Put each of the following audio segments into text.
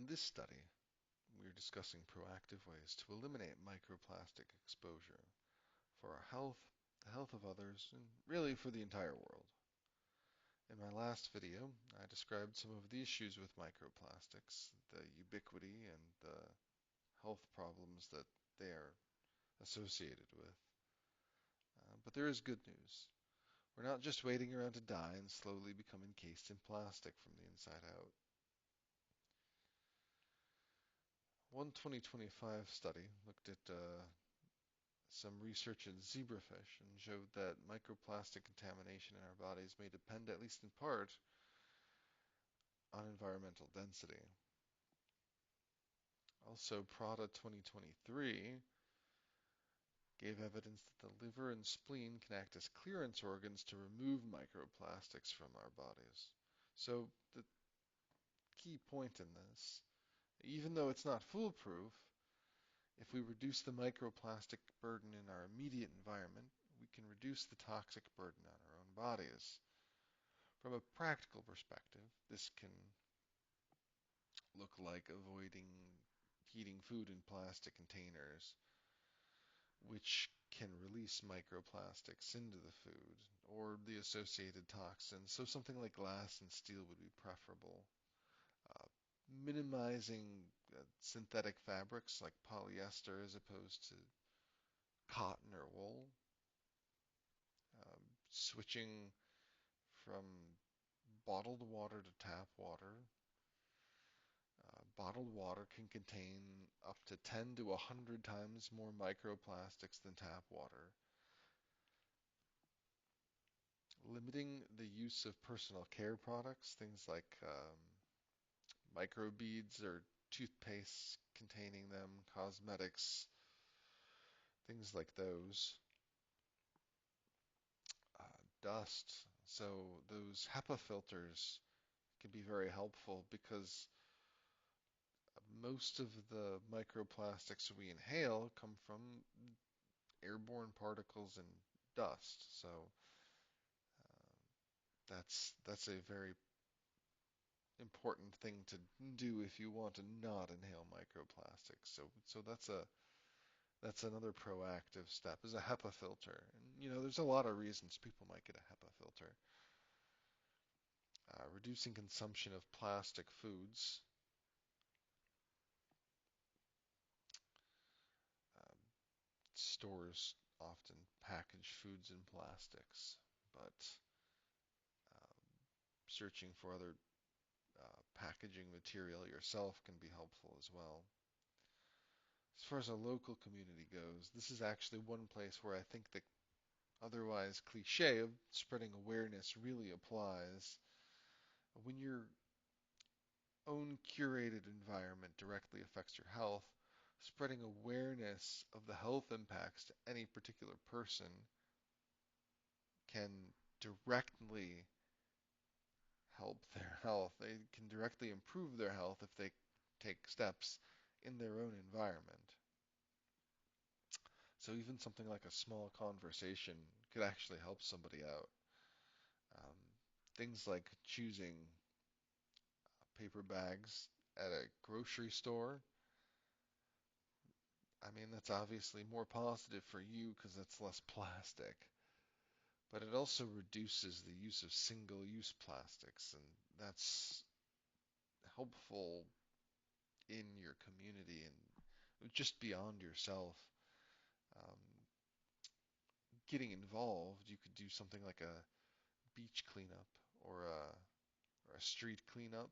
In this study, we're discussing proactive ways to eliminate microplastic exposure for our health, the health of others, and really for the entire world. In my last video, I described some of the issues with microplastics, the ubiquity and the health problems that they are associated with. But there is good news. We're not just waiting around to die and slowly become encased in plastic from the inside out. One 2025 study looked at some research in zebrafish and showed that microplastic contamination in our bodies may depend, at least in part, on environmental density. Also, Prada 2023 gave evidence that the liver and spleen can act as clearance organs to remove microplastics from our bodies. So the key point in this, even though it's not foolproof, if we reduce the microplastic burden in our immediate environment, we can reduce the toxic burden on our own bodies. From a practical perspective, this can look like avoiding heating food in plastic containers, which can release microplastics into the food or the associated toxins. So something like glass and steel would be preferable. Uh, Minimizing synthetic fabrics like polyester as opposed to cotton or wool. Switching from bottled water to tap water. Bottled water can contain up to 10 to 100 times more microplastics than tap water. Limiting the use of personal care products, things like microbeads or toothpaste containing them, cosmetics, things like those. Dust. So those HEPA filters can be very helpful because most of the microplastics we inhale come from airborne particles and dust. So uh, that's a very important thing to do if you want to not inhale microplastics. So that's another proactive step is a HEPA filter. And there's a lot of reasons people might get a HEPA filter. Reducing consumption of plastic foods. Um, Stores often package foods in plastics, but um, searching for other packaging material yourself can be helpful as well. As far as a local community goes, this is actually one place where I think the otherwise cliche of spreading awareness really applies. When your own curated environment directly affects your health, spreading awareness of the health impacts to any particular person can directly help their health. They can directly improve their health if they take steps in their own environment. So even something like a small conversation could actually help somebody out. Um, Things like choosing paper bags at a grocery store. I mean, that's obviously more positive for you because it's less plastic. But it also reduces the use of single-use plastics, and that's helpful in your community and just beyond yourself. Um, Getting involved, you could do something like a beach cleanup or a street cleanup.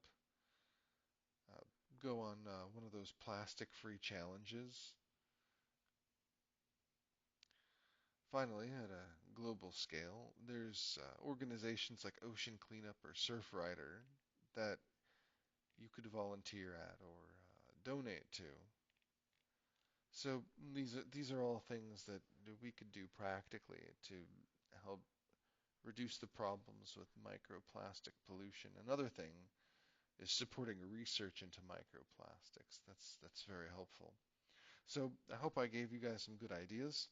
Uh, Go on one of those plastic-free challenges. Finally, at a global scale, there's organizations like Ocean Cleanup or Surfrider that you could volunteer at or donate to. So these are all things that we could do practically to help reduce the problems with microplastic pollution. Another thing is supporting research into microplastics. That's very helpful. So I hope I gave you guys some good ideas.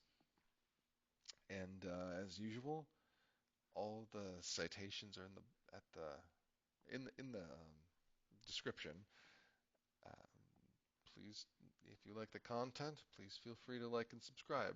And as usual, all the citations are in the description. If you like the content, please feel free to like and subscribe.